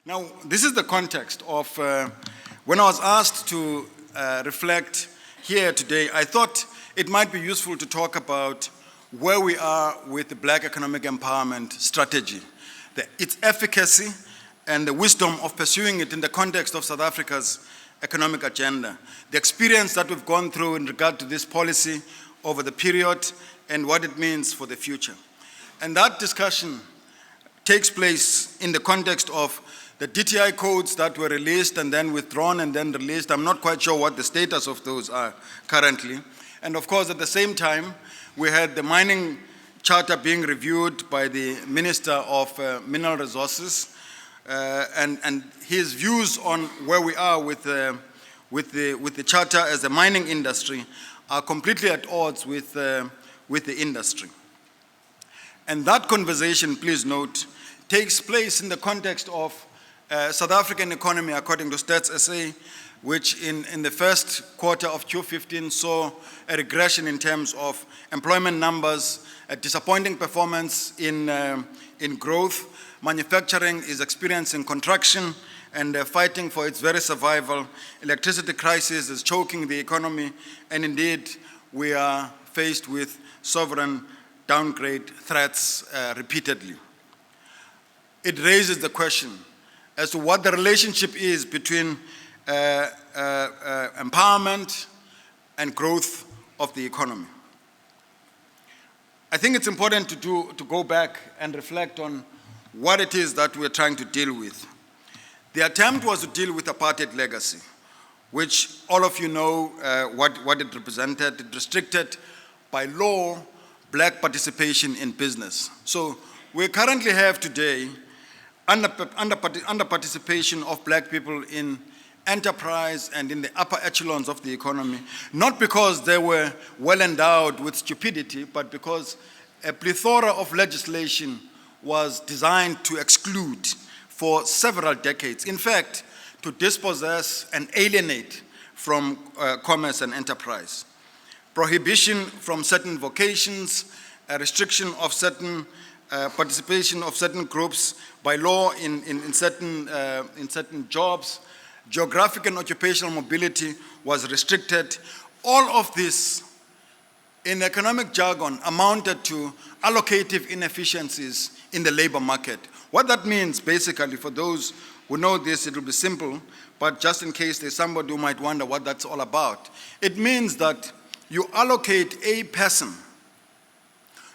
Now, this is the context of when I was asked to reflect here today, I thought it might be useful to talk about where we are with the Black economic empowerment strategy, its efficacy and the wisdom of pursuing it in the context of South Africa's economic agenda, the experience that we've gone through in regard to this policy over the period and what it means for the future. And that discussion takes place in the context of the DTI codes that were released and then withdrawn and then released. I'm not quite sure what the status of those are currently. And of course, at the same time, we had the mining charter being reviewed by the Minister of Mineral Resources and his views on where we are with the charter as a mining industry are completely at odds with the industry. And that conversation, please note, takes place in the context of South African economy, according to Stats SA, which in the first quarter of Q15 saw a regression in terms of employment numbers, a disappointing performance in growth. Manufacturing is experiencing contraction and fighting for its very survival. Electricity crisis is choking the economy, and indeed, we are faced with sovereign downgrade threats repeatedly. It raises the question as to what the relationship is between empowerment and growth of the economy. I think it's important to go back and reflect on what it is that we're trying to deal with. The attempt was to deal with apartheid legacy, which all of you know what it represented. It restricted by law Black participation in business. So we currently have today under participation of Black people in enterprise and in the upper echelons of the economy, not because they were well endowed with stupidity, but because a plethora of legislation was designed to exclude for several decades. In fact, to dispossess and alienate from commerce and enterprise. Prohibition from certain vocations, a restriction of certain participation of certain groups by law in certain jobs, geographic and occupational mobility was restricted. All of this, in economic jargon, amounted to allocative inefficiencies in the labor market. What that means, basically, for those who know this, it will be simple, but just in case there's somebody who might wonder what that's all about, it means that you allocate a person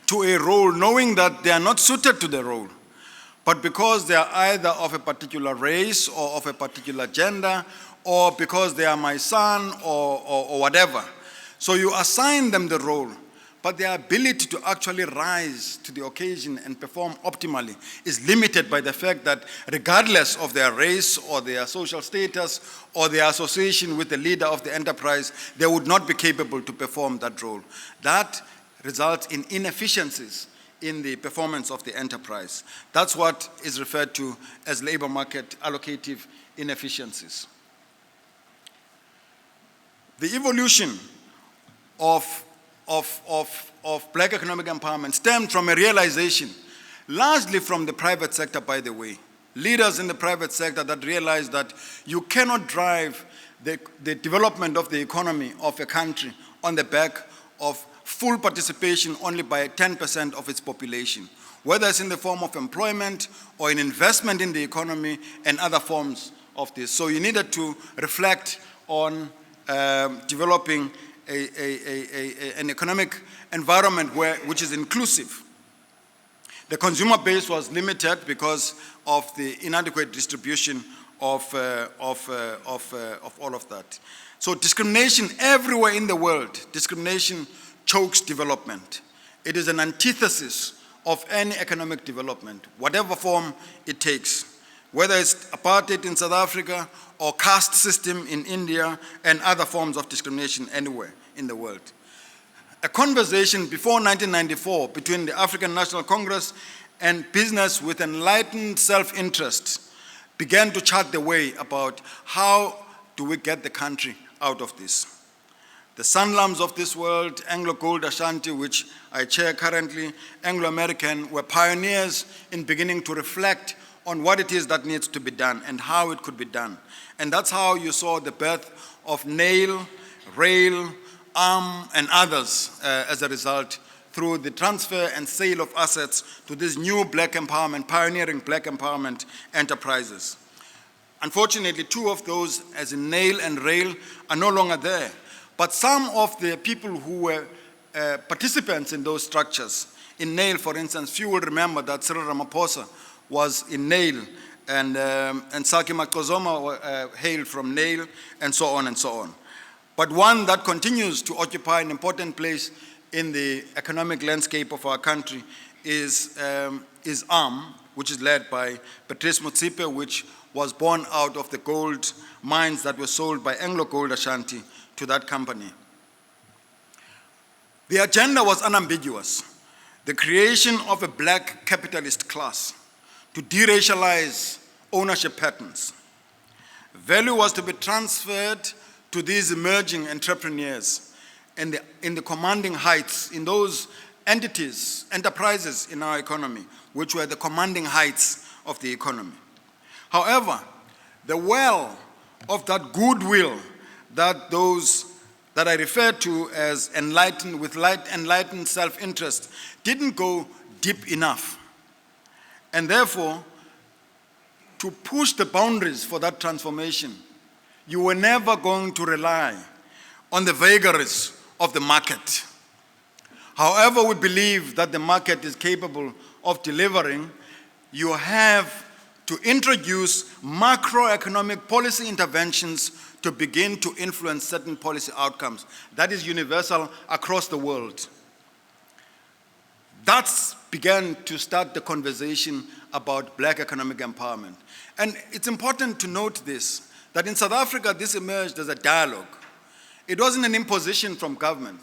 to a role knowing that they are not suited to the role, but because they are either of a particular race or of a particular gender, or because they are my son or whatever. So you assign them the role, but their ability to actually rise to the occasion and perform optimally is limited by the fact that regardless of their race or their social status or their association with the leader of the enterprise, they would not be capable to perform that role. That results in inefficiencies in the performance of the enterprise. That's what is referred to as labor market allocative inefficiencies. The evolution of Black economic empowerment stemmed from a realization, largely from the private sector, by the way. Leaders in the private sector that realized that you cannot drive the development of the economy of a country on the back of full participation only by 10% of its population, whether it's in the form of employment or in investment in the economy and other forms of this. So you needed to reflect on developing an economic environment which is inclusive. The consumer base was limited because of the inadequate distribution of all of that. So discrimination everywhere in the world, discrimination chokes development. It is an antithesis of any economic development, whatever form it takes, whether it's apartheid in South Africa or caste system in India and other forms of discrimination anywhere in the world. A conversation before 1994 between the African National Congress and business with enlightened self-interest began to chart the way about how do we get the country out of this. The Sanlams of this world, Anglo-Gold Ashanti, which I chair currently, Anglo-American, were pioneers in beginning to reflect on what it is that needs to be done and how it could be done. And that's how you saw the birth of nail, rail, arm, and others as a result, through the transfer and sale of assets to these new black empowerment, pioneering black empowerment enterprises. Unfortunately, two of those, as in nail and rail, are no longer there. But some of the people who were participants in those structures, in nail, for instance, few will remember that Cyril Ramaphosa was in nail, and Saki Makozoma hailed from nail, and so on and so on. But one that continues to occupy an important place in the economic landscape of our country is ARM, which is led by Patrice Motsepe, which was born out of the gold mines that were sold by Anglo Gold Ashanti to that company. The agenda was unambiguous: the creation of a black capitalist class to deracialize ownership patterns. Value was to be transferred to these emerging entrepreneurs in the commanding heights, in those entities, enterprises in our economy, which were the commanding heights of the economy. However, the well of that goodwill that those that I refer to as enlightened self-interest didn't go deep enough. And therefore, to push the boundaries for that transformation, you were never going to rely on the vagaries of the market. However, we believe that the market is capable of delivering, you have to introduce macroeconomic policy interventions to begin to influence certain policy outcomes. That is universal across the world. That's began to start the conversation about black economic empowerment. And it's important to note this, that in South Africa, this emerged as a dialogue. It wasn't an imposition from government.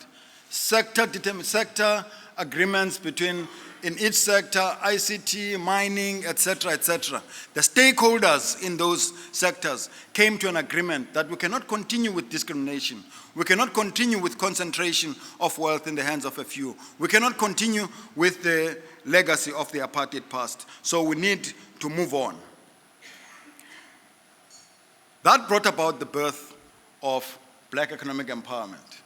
Sector agreements between, in each sector, ICT, mining, etc., etc. The stakeholders in those sectors came to an agreement that we cannot continue with discrimination. We cannot continue with concentration of wealth in the hands of a few. We cannot continue with the legacy of the apartheid past. So we need to move on. That brought about the birth of black economic empowerment.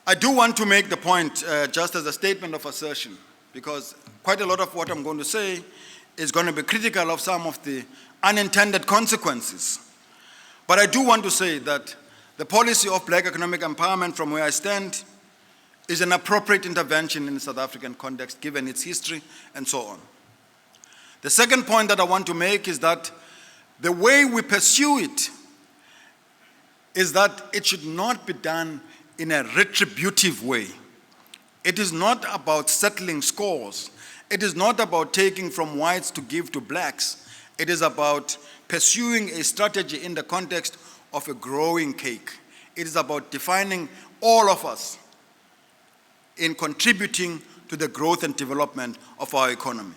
I do want to make the point, just as a statement of assertion, because quite a lot of what I'm going to say is going to be critical of some of the unintended consequences. But I do want to say that the policy of black economic empowerment, from where I stand, is an appropriate intervention in the South African context, given its history and so on. The second point that I want to make is that the way we pursue it is that it should not be done in a retributive way. It is not about settling scores. It is not about taking from whites to give to blacks. It is about pursuing a strategy in the context of a growing cake. It is about defining all of us in contributing to the growth and development of our economy.